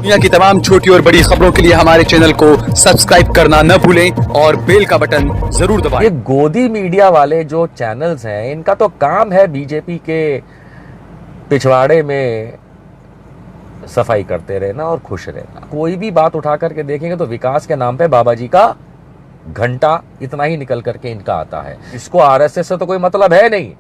दुनिया की तमाम छोटी और बड़ी खबरों के लिए हमारे चैनल को सब्सक्राइब करना न भूलें और बेल का बटन जरूर दबाएं। ये गोदी मीडिया वाले जो चैनल्स हैं, इनका तो काम है बीजेपी के पिछवाड़े में सफाई करते रहना और खुश रहना। कोई भी बात उठा करके देखेंगे तो विकास के नाम पे बाबा जी का घंटा इतना ही निकल करके इनका आता है। इसको आरएसएस से तो कोई मतलब है नहीं।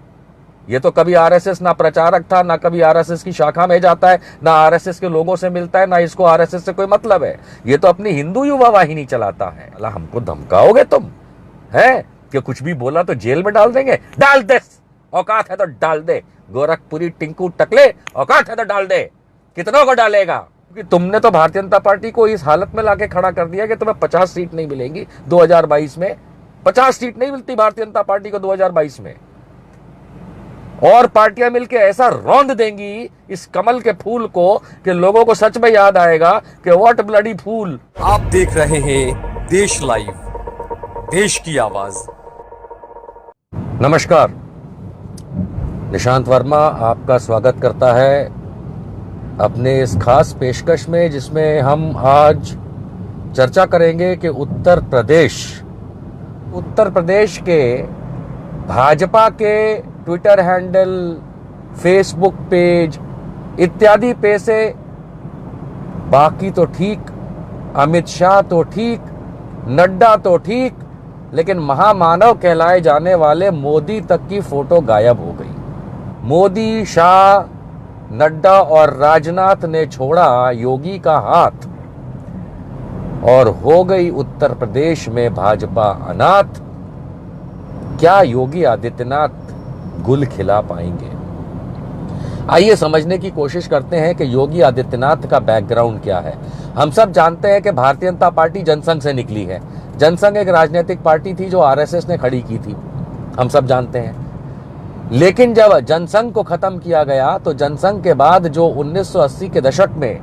ये तो कभी आरएसएस ना प्रचारक था, ना कभी आरएसएस की शाखा में जाता है, ना आरएसएस के लोगों से मिलता है, ना इसको आरएसएस से कोई मतलब है। ये तो अपनी हिंदू युवा वाहिनी चलाता है। अल्लाह, हमको धमकाओगे तुम है कि कुछ भी बोला तो जेल में डाल देंगे? डाल दे, औकात है तो डाल दे। गोरखपुरी टिंकू टकले, औकात है तो डाल दे। कितनों को डालेगा? क्योंकि तुमने तो भारतीय जनता पार्टी को इस हालत में लाके खड़ा कर दिया कि तुम्हें 50 सीट नहीं मिलेंगी 2022 में। 50 सीट नहीं मिलती भारतीय जनता पार्टी को 2022 में। और पार्टियां मिलकर ऐसा रौंद देंगी इस कमल के फूल को कि लोगों को सच में याद आएगा कि व्हाट ब्लडी फूल। आप देख रहे हैं देश लाइव, देश की आवाज। नमस्कार, निशांत वर्मा आपका स्वागत करता है अपने इस खास पेशकश में, जिसमें हम आज चर्चा करेंगे कि उत्तर प्रदेश के भाजपा के ट्विटर हैंडल, फेसबुक पेज इत्यादि पे से बाकी तो ठीक, अमित शाह तो ठीक, नड्डा तो ठीक, लेकिन महामानव कहलाए जाने वाले मोदी तक की फोटो गायब हो गई। मोदी, शाह, नड्डा और राजनाथ ने छोड़ा योगी का हाथ और हो गई उत्तर प्रदेश में भाजपा अनाथ। क्या योगी आदित्यनाथ गुल खिला पाएंगे? आइए समझने की कोशिश करते हैं कि योगी आदित्यनाथ का बैकग्राउंड क्या है। हम सब जानते हैं कि भारतीय जनता पार्टी जनसंघ से निकली है। जनसंघ एक राजनीतिक पार्टी थी जो आरएसएस ने खड़ी की थी, हम सब जानते हैं। लेकिन जब जनसंघ को खत्म किया गया तो जनसंघ के बाद जो 1980 के दशक में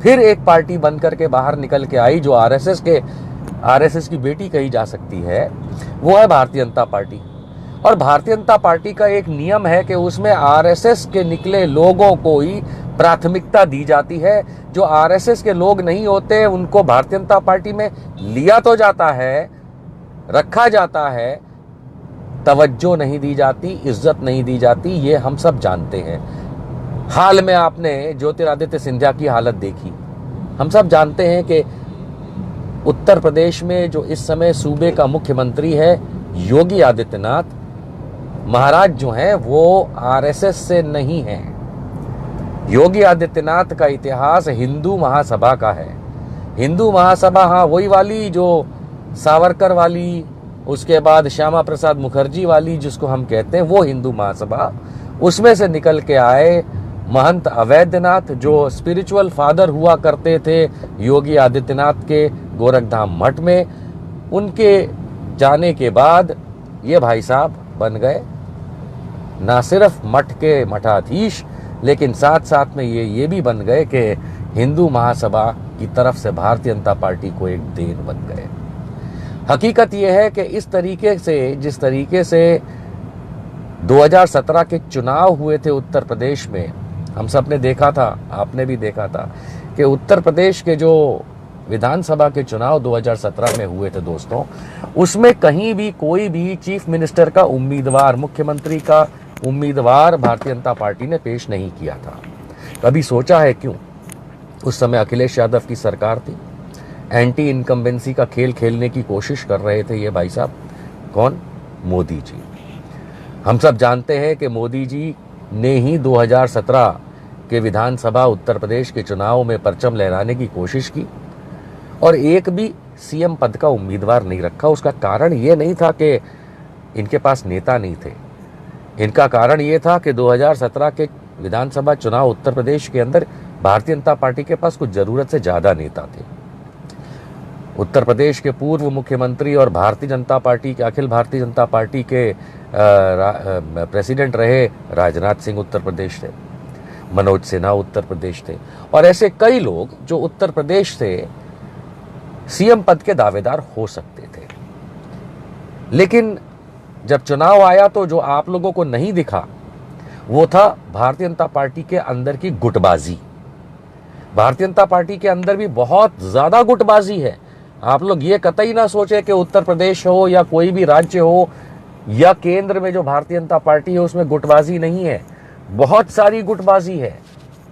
फिर एक पार्टी बनकर के बाहर निकल के आई, जो आरएसएस की बेटी कही जा सकती है, वो है भारतीय जनता पार्टी। और भारतीय जनता पार्टी का एक नियम है कि उसमें आरएसएस के निकले लोगों को ही प्राथमिकता दी जाती है। जो आरएसएस के लोग नहीं होते उनको भारतीय जनता पार्टी में लिया तो जाता है, रखा जाता है, तवज्जो नहीं दी जाती, इज्जत नहीं दी जाती, ये हम सब जानते हैं। हाल में आपने ज्योतिरादित्य सिंधिया की हालत देखी। हम सब जानते हैं कि उत्तर प्रदेश में जो इस समय सूबे का मुख्यमंत्री है योगी आदित्यनाथ महाराज, जो हैं वो आरएसएस से नहीं हैं। योगी आदित्यनाथ का इतिहास हिंदू महासभा का है। हिंदू महासभा, हाँ, वही वाली जो सावरकर वाली, उसके बाद श्यामा प्रसाद मुखर्जी वाली जिसको हम कहते हैं, वो हिंदू महासभा, उसमें से निकल के आए महंत अवैधनाथ, जो स्पिरिचुअल फादर हुआ करते थे योगी आदित्यनाथ के गोरखधाम मठ में। उनके जाने के बाद ये भाई साहब बन गए ना सिर्फ मठ के मठाधीश, लेकिन साथ साथ में ये भी बन गए कि हिंदू महासभा की तरफ से भारतीय जनता पार्टी को एक देन बन गए। हकीकत यह है कि इस तरीके से, जिस तरीके से 2017 के चुनाव हुए थे उत्तर प्रदेश में, हम सब ने देखा था, आपने भी देखा था कि उत्तर प्रदेश के जो विधानसभा के चुनाव 2017 में हुए थे दोस्तों, उसमें कहीं भी कोई भी चीफ मिनिस्टर का उम्मीदवार, मुख्यमंत्री का उम्मीदवार भारतीय जनता पार्टी ने पेश नहीं किया था। कभी सोचा है क्यों? उस समय अखिलेश यादव की सरकार थी, एंटी इनकम्बेंसी का खेल खेलने की कोशिश कर रहे थे ये भाई साहब। कौन? मोदी जी। हम सब जानते हैं कि मोदी जी ने ही 2017 के विधानसभा उत्तर प्रदेश के चुनाव में परचम लहराने की कोशिश की और एक भी सीएम पद का उम्मीदवार नहीं रखा। उसका कारण ये नहीं था कि इनके पास नेता नहीं थे, इनका कारण ये था कि 2017 के विधानसभा चुनाव उत्तर प्रदेश के अंदर भारतीय जनता पार्टी के पास कुछ जरूरत से ज्यादा नेता थे। उत्तर प्रदेश के पूर्व मुख्यमंत्री और भारतीय जनता पार्टी के, अखिल भारतीय जनता पार्टी के प्रेसिडेंट रहे राजनाथ सिंह उत्तर प्रदेश से, मनोज सिन्हा उत्तर प्रदेश थे, और ऐसे कई लोग जो उत्तर प्रदेश से सीएम पद के दावेदार हो सकते थे। लेकिन जब चुनाव आया तो जो आप लोगों को नहीं दिखा वो था भारतीय जनता पार्टी के अंदर की गुटबाजी। भारतीय जनता पार्टी के अंदर भी बहुत ज्यादा गुटबाजी है। आप लोग ये कतई ना सोचे कि उत्तर प्रदेश हो या कोई भी राज्य हो या केंद्र में जो भारतीय जनता पार्टी है उसमें गुटबाजी नहीं है। बहुत सारी गुटबाजी है,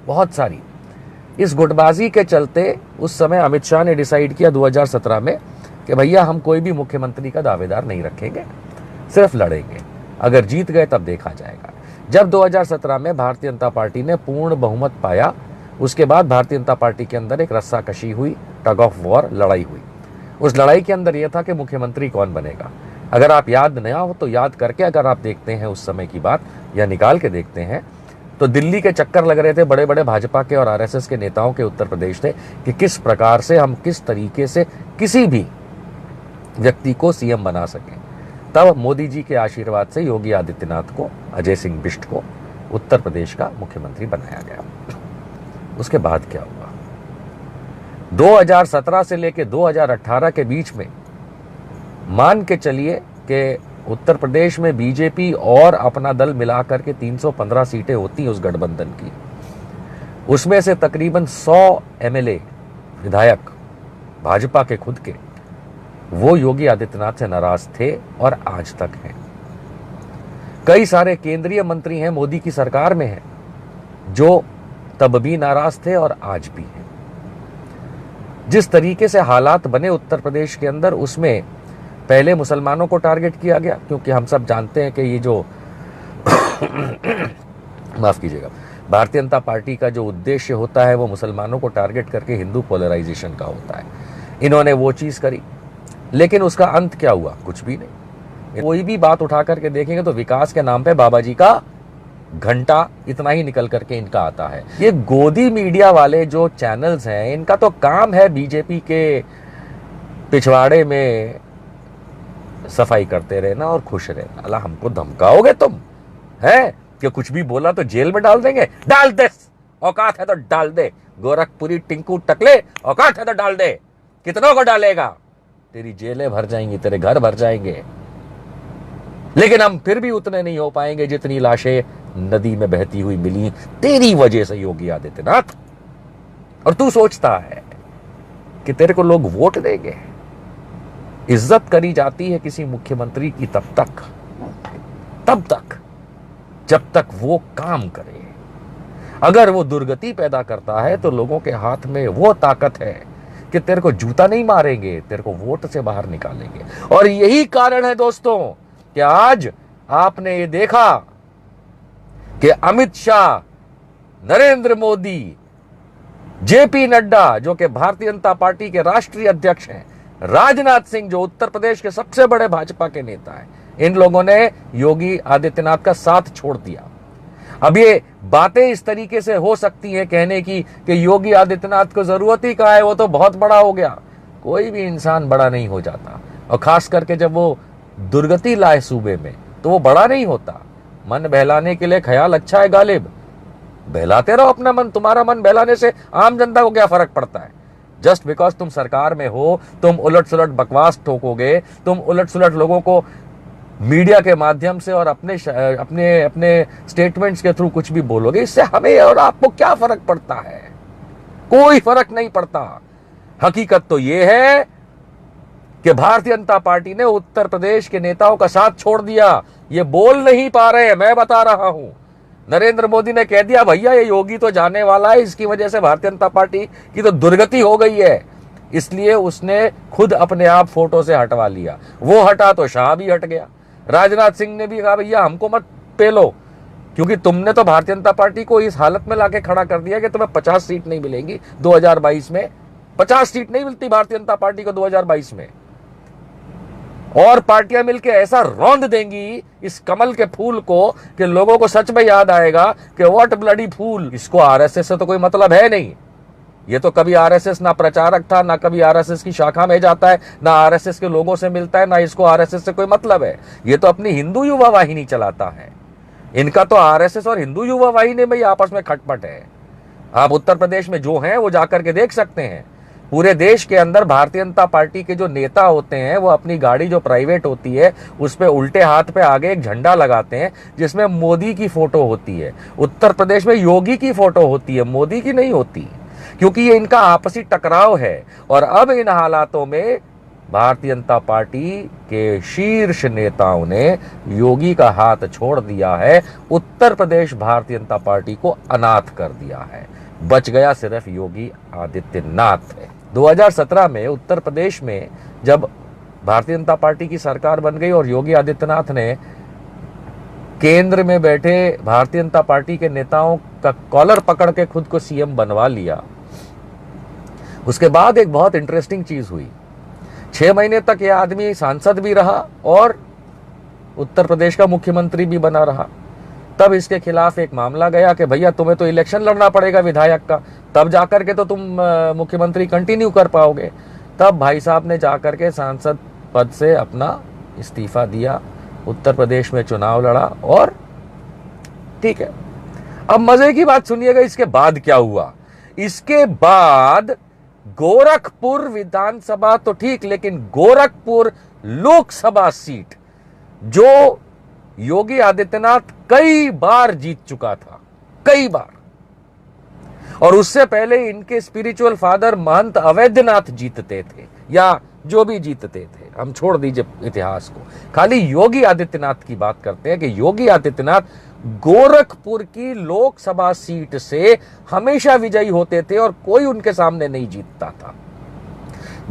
बहुत सारी। इस गुटबाजी के चलते उस समय अमित शाह ने डिसाइड किया 2017 में कि भैया हम कोई भी मुख्यमंत्री का दावेदार नहीं रखेंगे, सिर्फ लड़ेंगे, अगर जीत गए तब देखा जाएगा। जब 2017 में भारतीय जनता पार्टी ने पूर्ण बहुमत पाया, उसके बाद भारतीय जनता पार्टी के अंदर एक रस्साकशी हुई, टग ऑफ वॉर, लड़ाई हुई। उस लड़ाई के अंदर यह था कि मुख्यमंत्री कौन बनेगा। अगर आप याद नया हो तो याद करके अगर आप देखते हैं उस समय की बात या निकाल के देखते हैं तो दिल्ली के चक्कर लग रहे थे बड़े बड़े भाजपा के और आरएसएस के नेताओं के उत्तर प्रदेश थे कि किस प्रकार से हम किस तरीके से किसी भी व्यक्ति को सीएम बना सकें। तब मोदी जी के आशीर्वाद से योगी आदित्यनाथ को, अजय सिंह बिष्ट को उत्तर प्रदेश का मुख्यमंत्री बनाया गया। उसके बाद क्या हुआ? 2017 से लेकर 2018 के बीच में मान के चलिए कि उत्तर प्रदेश में बीजेपी और अपना दल मिलाकर के 315 सीटें होती हैं उस गठबंधन की। उसमें से तकरीबन 100 एमएलए विधायक भाजपा के खुद के, वो योगी आदित्यनाथ से नाराज थे और आज तक हैं। कई सारे केंद्रीय मंत्री हैं, मोदी की सरकार में हैं, जो तब भी नाराज थे और आज भी हैं। जिस तरीके से हालात बने उत्तर प्रदेश के अंदर, उसमें पहले मुसलमानों को टारगेट किया गया, क्योंकि हम सब जानते हैं कि ये जो माफ कीजिएगा, भारतीय जनता पार्टी का जो उद्देश्य होता है वो मुसलमानों को टारगेट करके हिंदू पोलराइजेशन का होता है। इन्होंने वो चीज करी, लेकिन उसका अंत क्या हुआ? कुछ भी नहीं। कोई भी बात उठा करके देखेंगे तो विकास के नाम पे बाबा जी का घंटा इतना ही निकल करके इनका आता है। ये गोदी मीडिया वाले जो चैनल्स हैं, इनका तो काम है बीजेपी के पिछवाड़े में सफाई करते रहना और खुश रहना। अल्लाह, हमको धमकाओगे तुम हैं कि कुछ भी बोला तो जेल में डाल देंगे? डाल दे, औकात है तो डाल दे। गोरखपुरी टिंकू टकले, औकात है तो डाल दे। कितनों को डालेगा? तेरी जेलें भर जाएंगी, तेरे घर भर जाएंगे। लेकिन हम फिर भी उतने नहीं हो पाएंगे जितनी लाशें नदी में बहती हुई मिली तेरी वजह से योगी आदित्यनाथ। और तू सोचता है कि तेरे को लोग वोट देंगे। इज्जत करी जाती है किसी मुख्यमंत्री की तब तक जब तक वो काम करे। अगर वो दुर्गति पैदा करता है तो लोगों के हाथ में वो ताकत है कि तेरे को जूता नहीं मारेंगे, तेरे को वोट से बाहर निकालेंगे। और यही कारण है दोस्तों कि आज आपने ये देखा कि अमित शाह, नरेंद्र मोदी, जेपी नड्डा जो कि भारतीय जनता पार्टी के राष्ट्रीय अध्यक्ष हैं, राजनाथ सिंह जो उत्तर प्रदेश के सबसे बड़े भाजपा के नेता हैं, इन लोगों ने योगी आदित्यनाथ का साथ छोड़ दिया। अब ये बातें इस तरीके से हो सकती हैं कहने की कि योगी आदित्यनाथ को जरूरत ही कहाँ है, वो तो बहुत बड़ा हो गया। कोई भी इंसान बड़ा नहीं हो जाता, और खास करके जब वो दुर्गति लाए सूबे में तो वो बड़ा नहीं होता। मन बहलाने के लिए ख्याल अच्छा है गालिब, बहलाते रहो अपना मन। तुम्हारा मन बहलाने से आम जनता को क्या फर्क पड़ता है? जस्ट बिकॉज तुम सरकार में हो, तुम उलट सुलट बकवास ठोकोगे, तुम उलट सुलट लोगों को मीडिया के माध्यम से और अपने स्टेटमेंट्स के थ्रू कुछ भी बोलोगे, इससे हमें और आपको क्या फर्क पड़ता है? कोई फर्क नहीं पड़ता। हकीकत तो यह है कि भारतीय जनता पार्टी ने उत्तर प्रदेश के नेताओं का साथ छोड़ दिया। ये बोल नहीं पा रहे, मैं बता रहा हूं। नरेंद्र मोदी ने कह दिया भैया ये योगी तो जाने वाला है, इसकी वजह से भारतीय जनता पार्टी की तो दुर्गति हो गई है। इसलिए उसने खुद अपने आप फोटो से हटवा लिया। वो हटा तो शाह भी हट गया। राजनाथ सिंह ने भी कहा भैया हमको मत पेलो, क्योंकि तुमने तो भारतीय जनता पार्टी को इस हालत में लाके खड़ा कर दिया कि तुम्हें 50 सीट नहीं मिलेंगी 2022 में। 50 सीट नहीं मिलती भारतीय जनता पार्टी को 2022 में। और पार्टियां मिलकर ऐसा रौंद देंगी इस कमल के फूल को कि लोगों को सच में याद आएगा कि व्हाट ब्लडी फूल। इसको आरएसएस से तो कोई मतलब है नहीं। ये तो कभी आरएसएस ना प्रचारक था, ना कभी आरएसएस की शाखा में जाता है, ना आरएसएस के लोगों से मिलता है, ना इसको आरएसएस से कोई मतलब है। ये तो अपनी हिंदू युवा वाहिनी चलाता है। इनका तो आरएसएस और हिंदू युवा वाहिनी में ही आपस में खटपट है। आप उत्तर प्रदेश में जो हैं वो जाकर के देख सकते हैं। पूरे देश के अंदर भारतीय जनता पार्टी के जो नेता होते हैं वो अपनी गाड़ी जो प्राइवेट होती है उस पे उल्टे हाथ पे आगे एक झंडा लगाते हैं जिसमें मोदी की फोटो होती है। उत्तर प्रदेश में योगी की फोटो होती है, मोदी की नहीं होती। क्योंकि ये इनका आपसी टकराव है। और अब इन हालातों में भारतीय जनता पार्टी के शीर्ष नेताओं ने योगी का हाथ छोड़ दिया है, उत्तर प्रदेश भारतीय जनता पार्टी को अनाथ कर दिया है। बच गया सिर्फ योगी आदित्यनाथ है। 2017 में उत्तर प्रदेश में जब भारतीय जनता पार्टी की सरकार बन गई और योगी आदित्यनाथ ने केंद्र में बैठे भारतीय जनता पार्टी के नेताओं का कॉलर पकड़ के खुद को सीएम बनवा लिया, उसके बाद एक बहुत इंटरेस्टिंग चीज हुई। 6 महीने तक यह आदमी सांसद भी रहा और उत्तर प्रदेश का मुख्यमंत्री भी बना रहा। तब इसके खिलाफ एक मामला गया कि भैया तुम्हें तो इलेक्शन लड़ना पड़ेगा विधायक का, तब जाकर के तो तुम मुख्यमंत्री कंटिन्यू कर पाओगे। तब भाई साहब ने जाकर के सांसद पद से अपना इस्तीफा दिया, उत्तर प्रदेश में चुनाव लड़ा और ठीक है। अब मजे की बात सुनिएगा, इसके बाद क्या हुआ। इसके बाद गोरखपुर विधानसभा तो ठीक, लेकिन गोरखपुर लोकसभा सीट जो योगी आदित्यनाथ कई बार जीत चुका था, कई बार, और उससे पहले इनके स्पिरिचुअल फादर महंत अवैधनाथ जीतते थे, या जो भी जीतते थे, हम छोड़ दीजिए इतिहास को, खाली योगी आदित्यनाथ की बात करते हैं कि योगी आदित्यनाथ गोरखपुर की लोकसभा सीट से हमेशा विजयी होते थे और कोई उनके सामने नहीं जीतता था।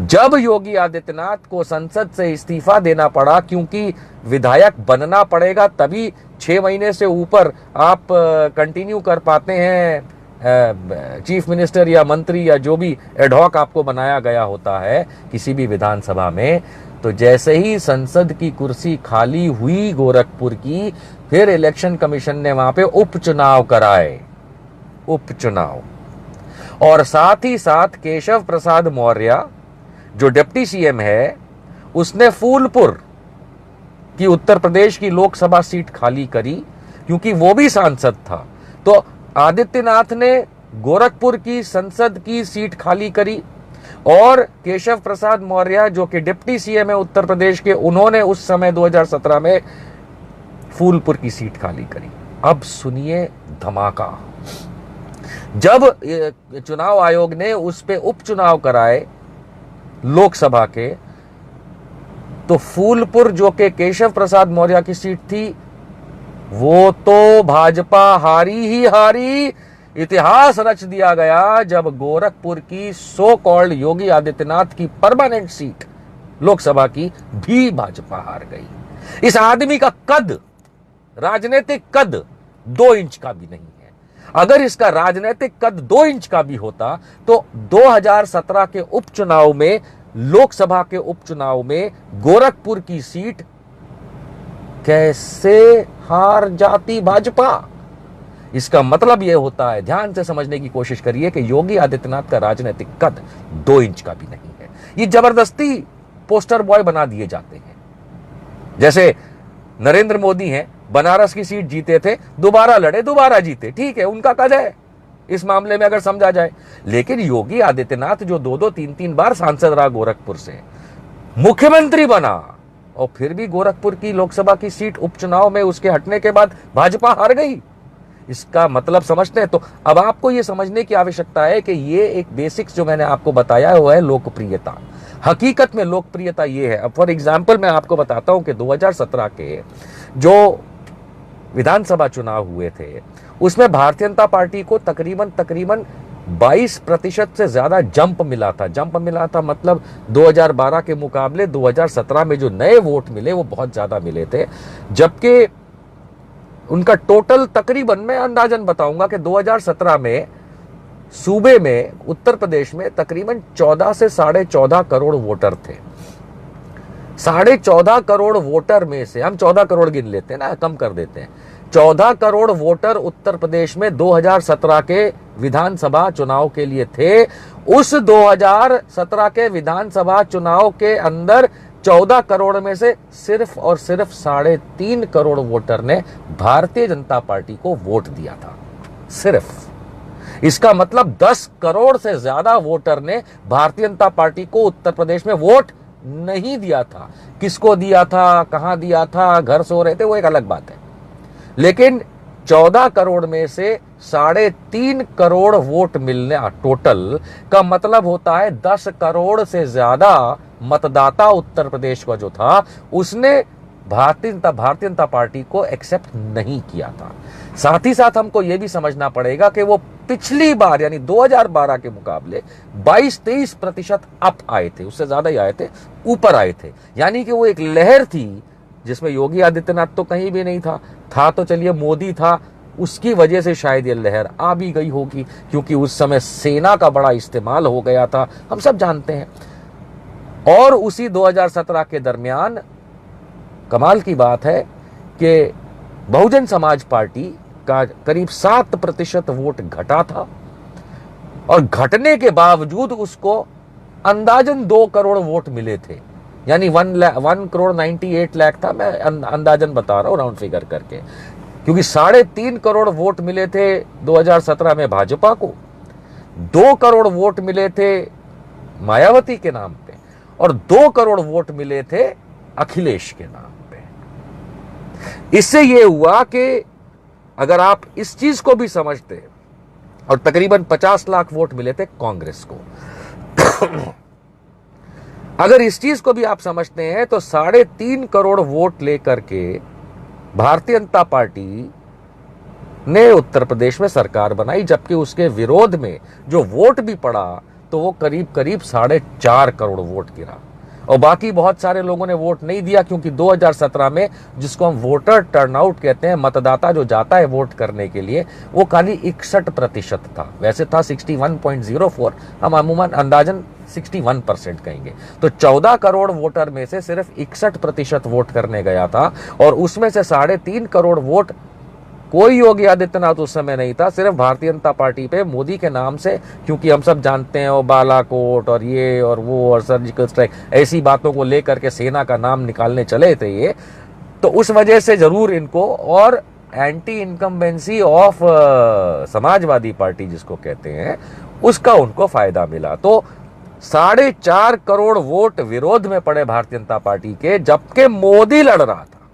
जब योगी आदित्यनाथ को संसद से इस्तीफा देना पड़ा, क्योंकि विधायक बनना पड़ेगा तभी 6 महीने से ऊपर आप कंटिन्यू कर पाते हैं, चीफ मिनिस्टर या मंत्री या जो भी एडहॉक आपको बनाया गया होता है किसी भी विधानसभा में, तो जैसे ही संसद की कुर्सी खाली हुई गोरखपुर की, फिर इलेक्शन कमीशन ने वहां पे उपचुनाव कराए, उपचुनाव। और साथ ही साथ केशव प्रसाद मौर्य जो डिप्टी सीएम है, उसने फूलपुर की उत्तर प्रदेश की लोकसभा सीट खाली करी, क्योंकि वो भी सांसद था। तो आदित्यनाथ ने गोरखपुर की संसद की सीट खाली करी और केशव प्रसाद मौर्य जो कि डिप्टी सीएम है उत्तर प्रदेश के, उन्होंने उस समय 2017 में फूलपुर की सीट खाली करी। अब सुनिए धमाका। जब चुनाव आयोग ने उस पे उपचुनाव कराए लोकसभा के, तो फूलपुर जो कि केशव प्रसाद मौर्य की सीट थी, वो तो भाजपा हारी ही हारी। इतिहास रच दिया गया जब गोरखपुर की सो कॉल्ड योगी आदित्यनाथ की परमानेंट सीट लोकसभा की भी भाजपा हार गई। इस आदमी का कद, राजनीतिक कद 2 इंच का भी नहीं है। अगर इसका राजनीतिक कद 2 इंच का भी होता तो 2017 के उपचुनाव में, लोकसभा के उपचुनाव में गोरखपुर की सीट कैसे हार जाती भाजपा। इसका मतलब यह होता है, ध्यान से समझने की कोशिश करिए कि योगी आदित्यनाथ का राजनीतिक कद 2 इंच का भी नहीं है। ये जबरदस्ती पोस्टर बॉय बना दिए जाते हैं। जैसे नरेंद्र मोदी हैं, बनारस की सीट जीते थे, दोबारा लड़े, दोबारा जीते, ठीक है, उनका कद है इस मामले में अगर समझा जाए। लेकिन योगी आदित्यनाथ जो 2-2, 3-3 बार सांसद रहा गोरखपुर से, मुख्यमंत्री बना, और फिर भी गोरखपुर की लोकसभा की सीट उपचुनाव में उसके हटने के बाद भाजपा हार गई। इसका मतलब समझते हैं। तो अब आपको यह समझने की आवश्यकता है कि ये एक बेसिक्स जो मैंने आपको बताया हुआ है लोकप्रियता, हकीकत में लोकप्रियता ये है। अब फॉर एग्जाम्पल मैं आपको बताता हूं कि 2017 के जो विधानसभा चुनाव हुए थे, उसमें भारतीय जनता पार्टी को तकरीबन 22% से ज्यादा जंप मिला था। जंप मिला था मतलब 2012 के मुकाबले 2017 में जो नए वोट मिले वो बहुत ज्यादा मिले थे, जबकि उनका टोटल तकरीबन, मैं अंदाजन बताऊंगा कि 2017 में सूबे में, उत्तर प्रदेश में तकरीबन 14 से 14.5 करोड़ वोटर थे। 14.5 करोड़ वोटर में से हम 14 करोड़ गिन लेते हैं ना, कम कर देते हैं, 14 करोड़ वोटर उत्तर प्रदेश में 2017 के विधानसभा चुनाव के लिए थे। उस 2017 के विधानसभा चुनाव के अंदर 14 करोड़ में से सिर्फ और सिर्फ 3.5 करोड़ वोटर ने भारतीय जनता पार्टी को वोट दिया था, सिर्फ। इसका मतलब 10 करोड़ से ज्यादा वोटर ने भारतीय जनता पार्टी को उत्तर प्रदेश में वोट नहीं दिया था। किसको दिया था, कहां दिया था, घर सो रहे थे, वो एक अलग बात है। लेकिन 14 करोड़ में से 3.5 करोड़ वोट मिलने टोटल का मतलब होता है 10 करोड़ से ज्यादा मतदाता उत्तर प्रदेश का जो था उसने भारतीय जनता पार्टी को एक्सेप्ट नहीं किया था। साथ ही साथ हमको यह भी समझना पड़ेगा कि वो पिछली बार यानी 2012 के मुकाबले 22-23% अप आए थे, उससे ज्यादा ही आए थे, ऊपर आए थे। यानी कि वो एक लहर थी जिसमें योगी आदित्यनाथ तो कहीं भी नहीं था तो चलिए मोदी था, उसकी वजह से शायद ये लहर आ भी गई होगी, क्योंकि उस समय सेना का बड़ा इस्तेमाल हो गया था, हम सब जानते हैं। और उसी 2017 के दरमियान कमाल की बात है कि बहुजन समाज पार्टी का करीब 7% वोट घटा था, और घटने के बावजूद उसको अंदाजन 2 करोड़ वोट मिले थे, यानी 1 करोड़ 98 लाख था, मैं अंदाजन बता रहा हूं राउंड फिगर करके, क्योंकि 3.5 करोड़ वोट मिले थे 2017 में भाजपा को, 2 करोड़ वोट मिले थे मायावती के नाम पे, और 2 करोड़ वोट मिले थे अखिलेश के नाम पे। इससे यह हुआ कि अगर आप इस चीज को भी समझते, और तकरीबन 50 लाख वोट मिले थे कांग्रेस को अगर इस चीज को भी आप समझते हैं तो 3.5 करोड़ वोट लेकर के भारतीय जनता पार्टी ने उत्तर प्रदेश में सरकार बनाई, जबकि उसके विरोध में जो वोट भी पड़ा तो वो करीब 4.5 करोड़ वोट गिरा, और बाकी बहुत सारे लोगों ने वोट नहीं दिया, क्योंकि 2017 में जिसको हम वोटर टर्नआउट कहते हैं, मतदाता जो जाता है वोट करने के लिए, वो खाली 61% था। वैसे था 61.04, हम अमूमन अंदाजन 61% कहेंगे। तो 14 करोड़ वोटर में से सिर्फ 61% वोट करने गया था, और उसमें से 3.5 करोड़ वोट कोई योगी आदित्यनाथ उस समय नहीं था, सिर्फ भारतीय जनता पार्टी पे मोदी के नाम से, क्योंकि हम सब जानते हैं वो बालाकोट और ये और वो और सर्जिकल स्ट्राइक, ऐसी बातों को लेकर के सेना का नाम निकालने चले थे ये, तो उस वजह से जरूर इनको, और anti incumbency of Samajwadi party जिसको कहते हैं, उसका उनको फायदा मिला। तो 4.5 करोड़ वोट विरोध में पड़े भारतीय जनता पार्टी के, जबकि मोदी लड़ रहा था,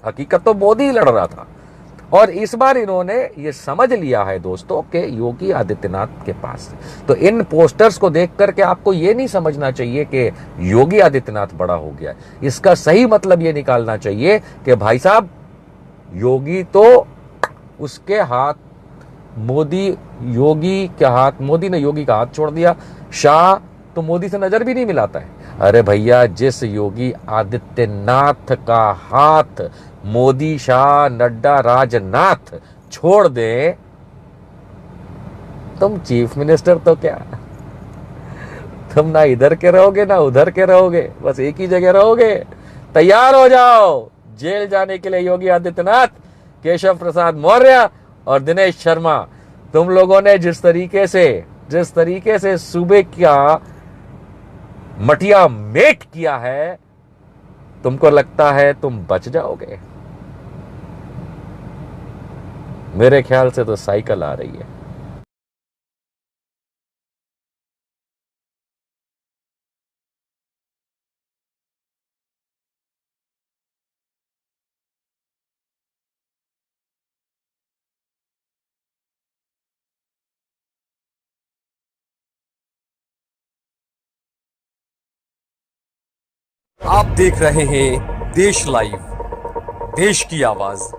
हकीकत तो मोदी लड़ रहा था। और इस बार इन्होंने ये समझ लिया है दोस्तों कि योगी आदित्यनाथ के पास, तो इन पोस्टर्स को देख करके आपको ये नहीं समझना चाहिए कि योगी आदित्यनाथ बड़ा हो गया। इसका सही मतलब ये निकालना चाहिए कि भाई साहब, योगी तो उसके हाथ, मोदी ने योगी का हाथ छोड़ दिया, शाह तो मोदी से नजर भी नहीं मिलाता है। अरे भैया, जिस योगी आदित्यनाथ का हाथ मोदी, शाह, नड्डा, राजनाथ छोड़ दे, तुम चीफ मिनिस्टर तो क्या, तुम ना इधर के रहोगे ना उधर के रहोगे, बस एक ही जगह रहोगे। तैयार हो जाओ जेल जाने के लिए योगी आदित्यनाथ, केशव प्रसाद मौर्य और दिनेश शर्मा। तुम लोगों ने जिस तरीके से सूबे का मटिया मेट किया है, तुमको लगता है तुम बच जाओगे? मेरे ख्याल से तो साइकिल आ रही है। आप देख रहे हैं देश लाइव, देश की आवाज।